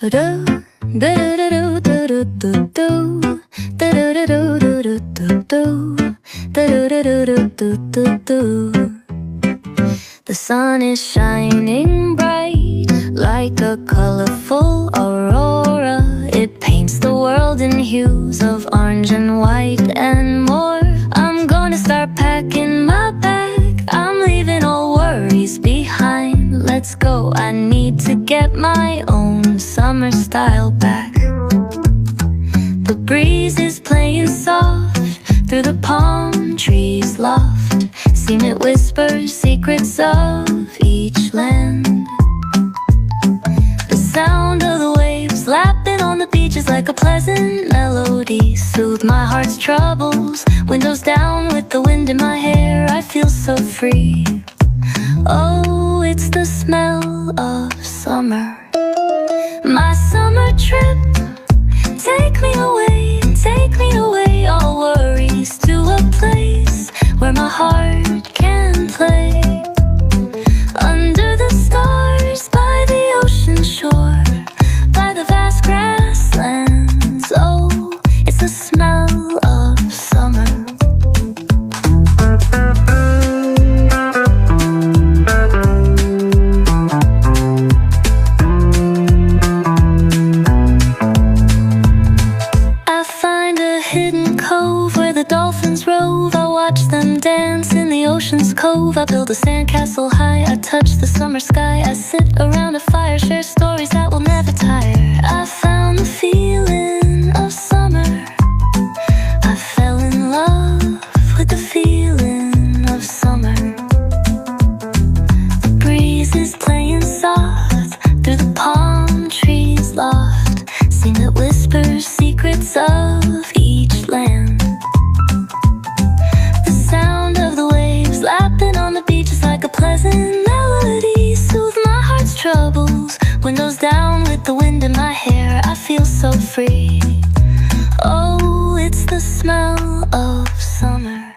The sun is shining bright like a colorful aurora. It paints the world in hues of orange and white and more. I'm gonna start packing my bag. I'm leaving all worries behind. Let's go, I need to get my own summer style back. The breeze is playing soft through the palm trees loft. Seen it whisper secrets of each land. The sound of the waves lapping on the beach is like a pleasant melody. Soothe my heart's troubles. Windows down with the wind in my hair. I feel so free. Oh, it's the smell of summer. My summer trip. Take me away, all worries to a place where my heart can play. Under the stars, by the ocean shore, by the vast grasslands. Oh, it's the smell of summer. Dolphins rove, I watch them dance in the ocean's cove. I build a sandcastle high, I touch the summer sky. I sit around a fire, share stories that will never tire. I found the feeling of summer. I fell in love with the feeling of summer. The breeze is playing soft through the palm trees loft. Sing that whispers secrets of each land. Sound of the waves lapping on the beach is like a pleasant melody. Soothe my heart's troubles. Windows down with the wind in my hair. I feel so free. Oh, it's the smell of summer.